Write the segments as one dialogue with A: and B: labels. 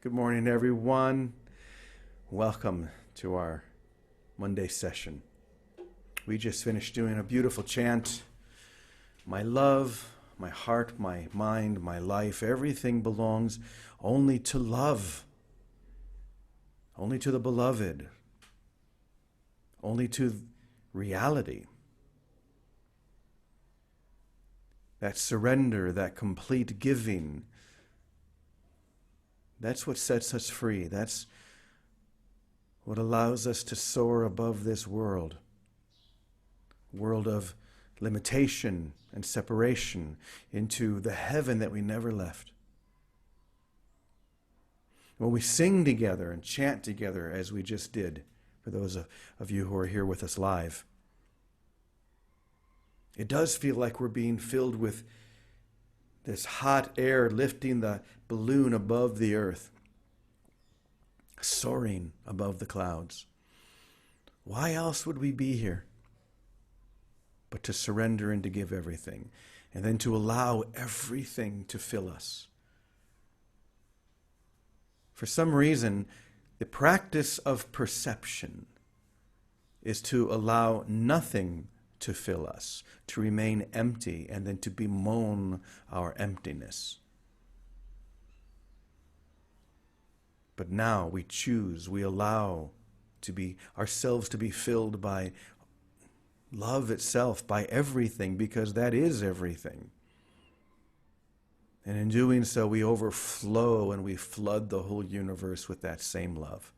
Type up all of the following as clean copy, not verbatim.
A: Good morning, everyone. Welcome to our Monday session. We just finished doing a beautiful chant. My love, my heart, my mind, my life, everything belongs only to love, only to the beloved, only to reality. That surrender, that complete giving, that's what sets us free. That's what allows us to soar above this world of limitation and separation, into the heaven that we never left. When we sing together and chant together, as we just did, for those of you who are here with us live, it does feel like we're being filled with this hot air lifting the balloon above the earth, soaring above the clouds. Why else would we be here but to surrender and to give everything, and then to allow everything to fill us? For some reason, the practice of perception is to allow nothing to fill us, to remain empty, and then to bemoan our emptiness. But now we choose, we allow ourselves to be filled by love itself, by everything, because that is everything. And in doing so, we overflow and we flood the whole universe with that same love.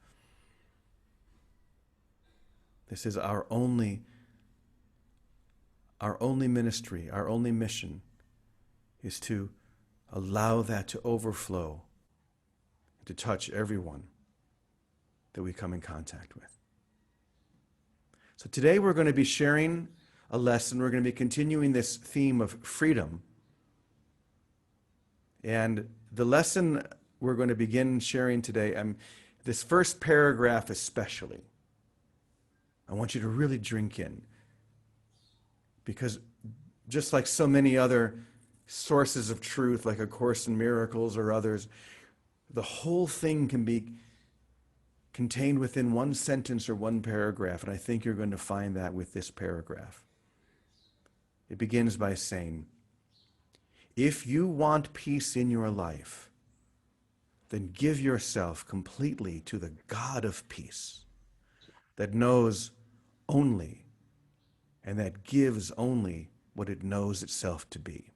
A: This is our only ministry, our only mission, is to allow that to overflow, to touch everyone that we come in contact with. So today we're going to be sharing a lesson. We're going to be continuing this theme of freedom. And the lesson we're going to begin sharing today, this first paragraph especially, I want you to really drink in. Because just like so many other sources of truth, like A Course in Miracles or others, the whole thing can be contained within one sentence or one paragraph, and I think you're going to find that with this paragraph. It begins by saying, if you want peace in your life, then give yourself completely to the God of peace that knows only and that gives only what it knows itself to be.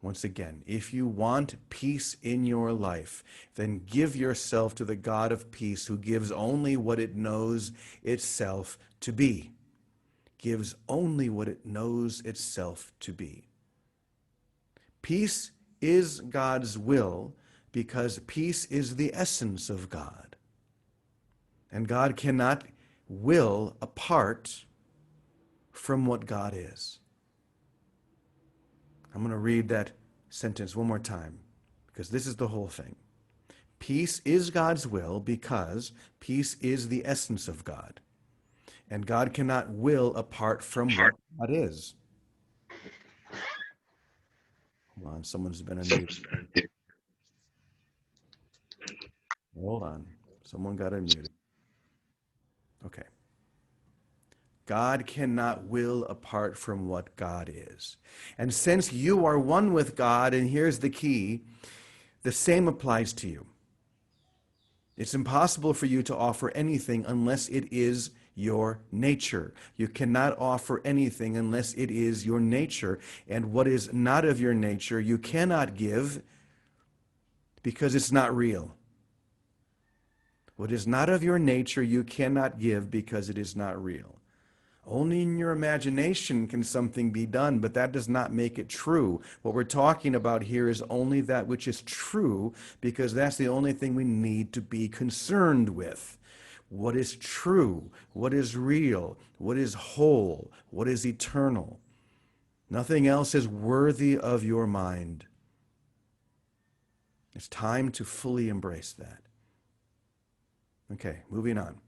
A: Once again, if you want peace in your life, then give yourself to the God of peace who gives only what it knows itself to be. Gives only what it knows itself to be. Peace is God's will because peace is the essence of God. And God cannot will apart from what God is. I'm going to read that sentence one more time because this is the whole thing. Peace is God's will because peace is the essence of God. And God cannot will apart from what God is. Hold on, someone's been unmuted. Hold on, someone got unmuted. Okay. God cannot will apart from what God is. And since you are one with God, and here's the key, the same applies to you. It's impossible for you to offer anything unless it is your nature. You cannot offer anything unless it is your nature. And what is not of your nature, you cannot give because it's not real. What is not of your nature, you cannot give because it is not real. Only in your imagination can something be done, but that does not make it true. What we're talking about here is only that which is true, because that's the only thing we need to be concerned with. What is true? What is real? What is whole? What is eternal? Nothing else is worthy of your mind. It's time to fully embrace that. Okay, moving on.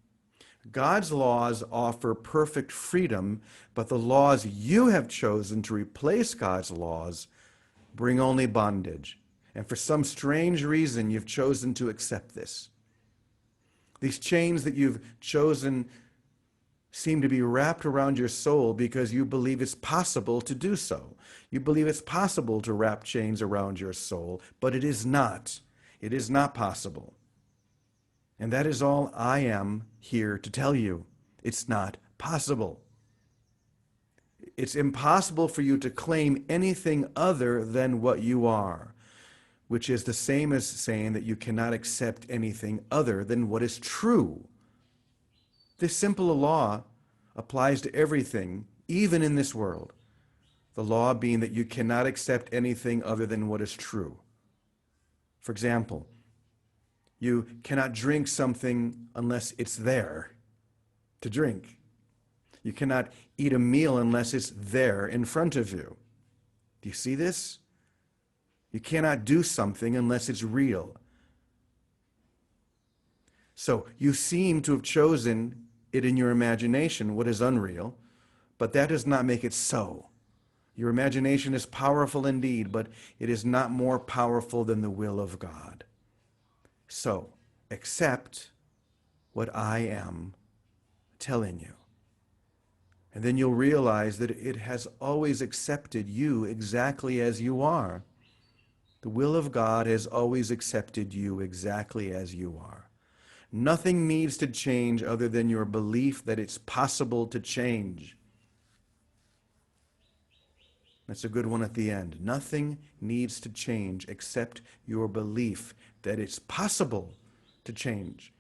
A: God's laws offer perfect freedom, but the laws you have chosen to replace God's laws bring only bondage. And for some strange reason, you've chosen to accept this. These chains that you've chosen seem to be wrapped around your soul because you believe it's possible to do so. You believe it's possible to wrap chains around your soul, but it is not. It is not possible. And that is all I am here to tell you. It's not possible. It's impossible for you to claim anything other than what you are, which is the same as saying that you cannot accept anything other than what is true. This simple law applies to everything, even in this world. The law being that you cannot accept anything other than what is true. For example, you cannot drink something unless it's there to drink. You cannot eat a meal unless it's there in front of you. Do you see this? You cannot do something unless it's real. So you seem to have chosen it in your imagination, what is unreal, but that does not make it so. Your imagination is powerful indeed, but it is not more powerful than the will of God. So accept what I am telling you. And then you'll realize that it has always accepted you exactly as you are. The will of God has always accepted you exactly as you are. Nothing needs to change other than your belief that it's possible to change. That's a good one at the end. Nothing needs to change except your belief that it's possible to change.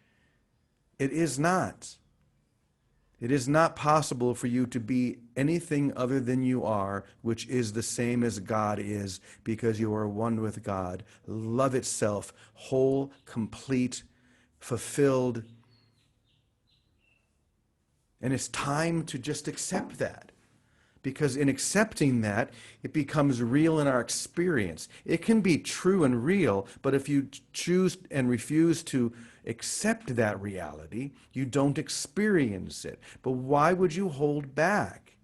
A: It is not. It is not possible for you to be anything other than you are, which is the same as God is, because you are one with God. Love itself, whole, complete, fulfilled. And it's time to just accept that. Because in accepting that, it becomes real in our experience. It can be true and real, but if you choose and refuse to accept that reality, you don't experience it. But why would you hold back?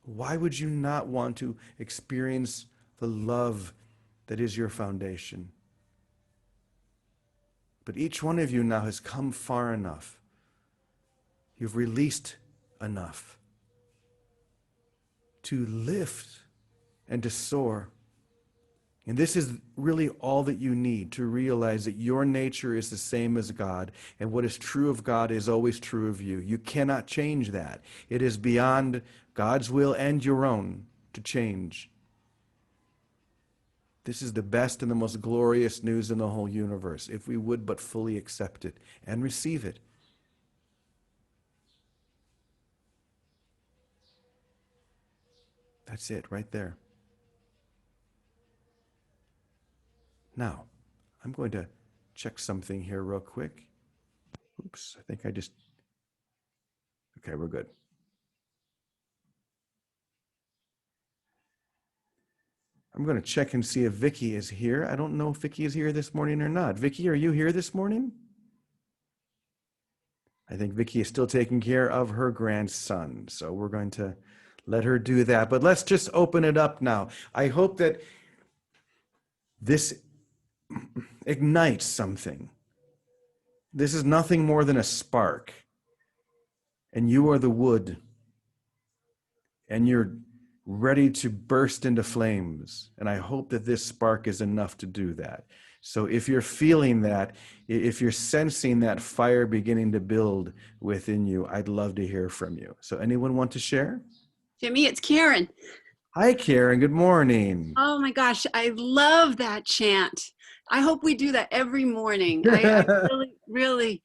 A: Why would you not want to experience the love that is your foundation? But each one of you now has come far enough. You've released enough to lift and to soar. And this is really all that you need to realize that your nature is the same as God, and what is true of God is always true of you. You cannot change that. It is beyond God's will and your own to change. This is the best and the most glorious news in the whole universe, if we would but fully accept it and receive it. That's it right there. Now, I'm going to check something here real quick. Oops, I think I just... Okay, we're good. I'm going to check and see if Vicky is here. I don't know if Vicky is here this morning or not. Vicky, are you here this morning? I think Vicky is still taking care of her grandson, so we're going to let her do that. But let's just open it up now. I hope that this ignites something. This is nothing more than a spark. And you are the wood. And you're ready to burst into flames. And I hope that this spark is enough to do that. So if you're feeling that, if you're sensing that fire beginning to build within you, I'd love to hear from you. So anyone want to share?
B: Jimmy, it's Karen.
A: Hi, Karen. Good morning.
B: Oh my gosh, I love that chant. I hope we do that every morning. I really,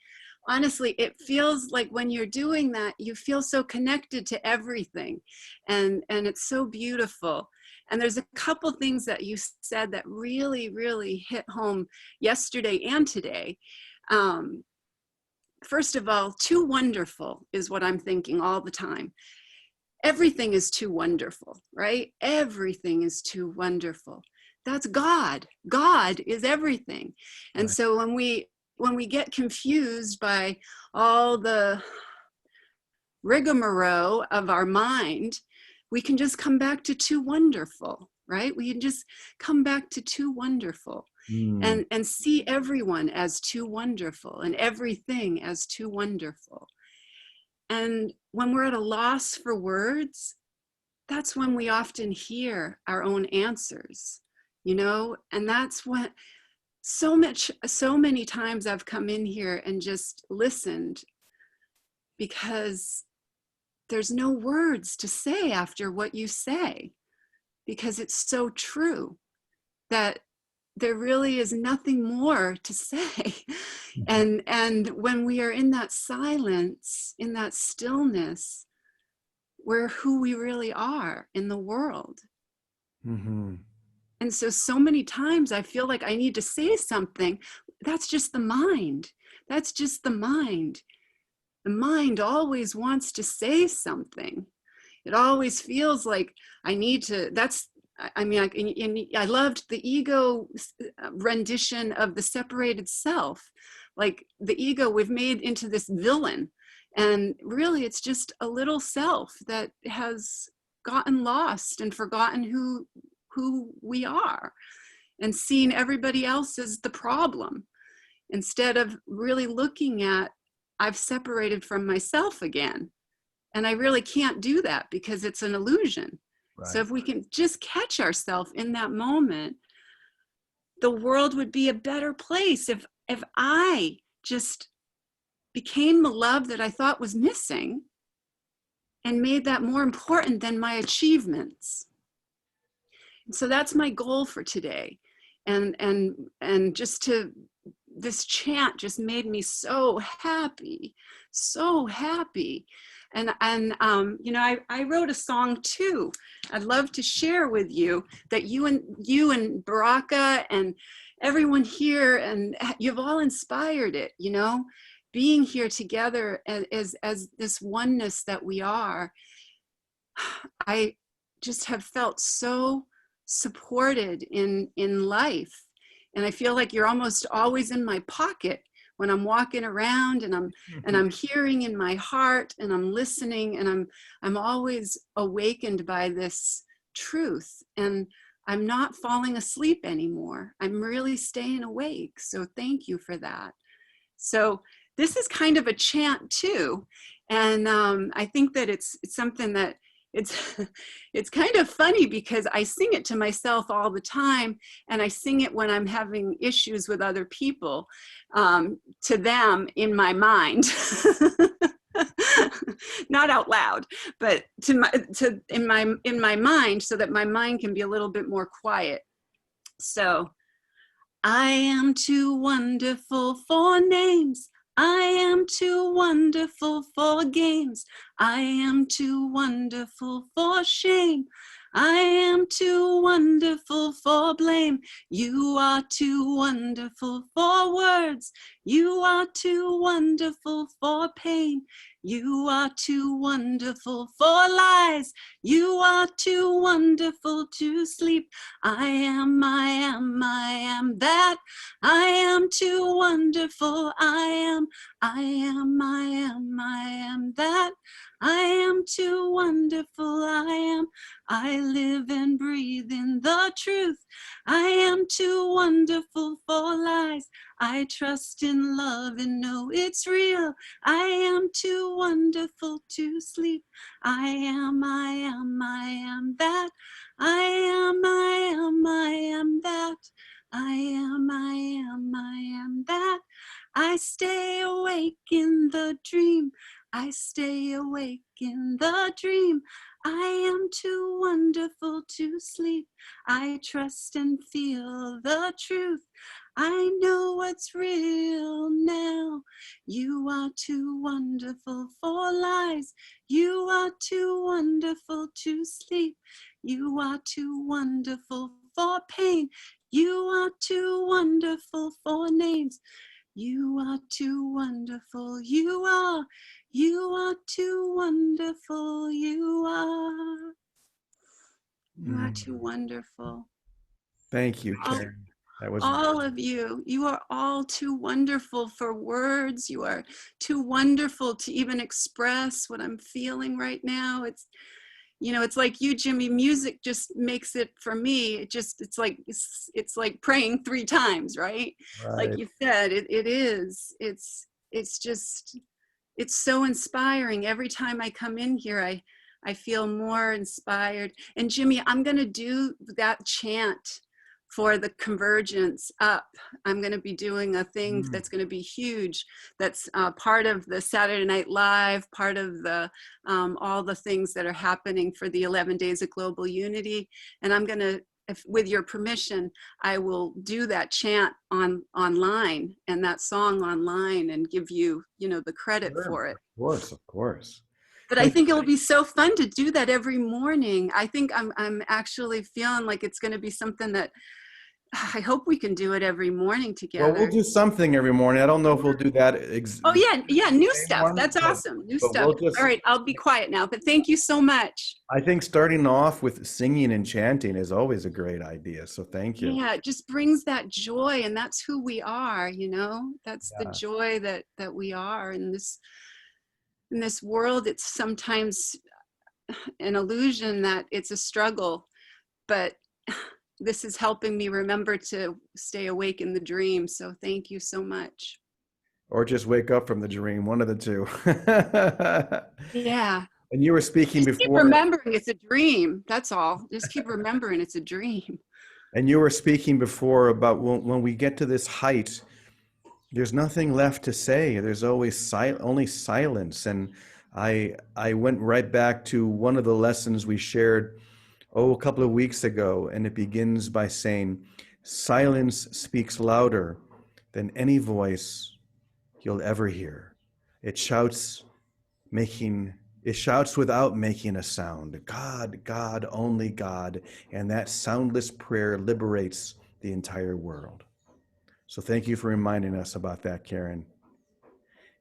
B: honestly, it feels like when you're doing that, you feel so connected to everything. And it's so beautiful. And there's a couple things that you said that really hit home yesterday and today. First of all, too wonderful is what I'm thinking all the time. Everything is too wonderful, right? Everything is too wonderful. That's God. God is everything. And
A: Right.
B: so when we get confused by all the rigmarole of our mind, we can just come back to too wonderful. right? We can just come back to too wonderful and see everyone as too wonderful and everything as too wonderful. And when we're at a loss for words, that's when we often hear our own answers, you know? And that's when so many times I've come in here and just listened, because there's no words to say after what you say, because it's so true that there really is nothing more to say. And when we are in that silence, in that stillness, we're who we really are in the world.
A: Mm-hmm.
B: And so many times I feel like I need to say something. That's just the mind. That's just the mind. The mind always wants to say something. It always feels like I need to, I loved the ego rendition of the separated self. Like the ego we've made into this villain. And really it's just a little self that has gotten lost and forgotten who we are, and seen everybody else as the problem, instead of really looking at, I've separated from myself again. And I really can't do that because it's an illusion. Right. So if we can just catch ourselves in that moment, the world would be a better place. If I just became the love that I thought was missing and made that more important than my achievements. And so that's my goal for today. And just to, this chant just made me so happy, so happy. And you know, I wrote a song too. I'd love to share with you that you and Baraka and everyone here, and you've all inspired it, you know, being here together as this oneness that we are. I just have felt so supported in life. And I feel like you're almost always in my pocket when I'm walking around, and I'm hearing in my heart, and I'm listening, and I'm always awakened by this truth. And I'm not falling asleep anymore. I'm really staying awake. So thank you for that. So this is kind of a chant too. And I think that it's something that it's kind of funny, because I sing it to myself all the time, and I sing it when I'm having issues with other people, to them in my mind, not out loud, but in my mind, so that my mind can be a little bit more quiet. So, I am too wonderful for names. I am too wonderful for games. I am too wonderful for shame. I am too wonderful for blame. You are too wonderful for words. You are too wonderful for pain. You are too wonderful for lies. You are too wonderful to sleep. I am that. I am too wonderful. I am that. I am too wonderful. I live and breathe in the truth. I am too wonderful for lies. I trust in love and know it's real. I am too wonderful to sleep. I am that. I am that. I am that. I stay awake in the dream. I stay awake in the dream. I am too wonderful to sleep. I trust and feel the truth. I know what's real now. You are too wonderful for lies. You are too wonderful to sleep. You are too wonderful for pain. You are too wonderful for names. You are too wonderful. You are too wonderful. You are too wonderful.
A: Thank you, Karen. That was
B: all of you. You are all too wonderful for words. You are too wonderful to even express what I'm feeling right now. it's like you, Jimmy, music just makes it, for me, it's like praying 3 times, right? Like
A: Right.
B: you said, it's just, it's so inspiring. Every time I come in here, I feel more inspired. And Jimmy, I'm going to do that chant for the convergence up. I'm going to be doing a thing
A: Mm.
B: that's going to be huge. That's part of the Saturday Night Live, part of the all the things that are happening for the 11 Days of Global Unity. And I'm going to, with your permission, I will do that chant online and that song online and give you, the credit
A: Sure.
B: for it.
A: Of course, of course.
B: But I
A: Thank
B: think it'll be so fun to do that every morning. I think I'm actually feeling like it's going to be something that I hope we can do it every morning
A: Well, we'll
B: together.
A: do something every morning. I don't know if we'll do that
B: Oh yeah, yeah,
A: the
B: new
A: same
B: stuff.
A: one,
B: That's awesome. New
A: but
B: stuff.
A: we'll
B: All
A: just,
B: right, I'll be quiet now, but thank you so much.
A: I think starting off with singing and chanting is always a great idea. So thank you.
B: Yeah, it just brings that joy, and that's who we are, That's the
A: Yeah.
B: joy that we are in this world. It's sometimes an illusion that it's a struggle, but this is helping me remember to stay awake in the dream. So thank you so much.
A: Or just wake up from the dream, one of the two.
B: Yeah.
A: And you were speaking
B: Just keep
A: before,
B: remembering it's a dream. That's all. Just keep remembering it's a dream.
A: about when we get to this height, there's nothing left to say. There's always only silence. And I went right back to one of the lessons we shared, a couple of weeks ago, and it begins by saying, silence speaks louder than any voice you'll ever hear. It shouts it shouts without making a sound. God, God, only God. And that soundless prayer liberates the entire world. So thank you for reminding us about that, Karen.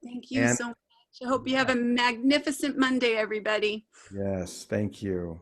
B: Thank you
A: And
B: so much. I hope you have a magnificent Monday, everybody.
A: yes, thank you.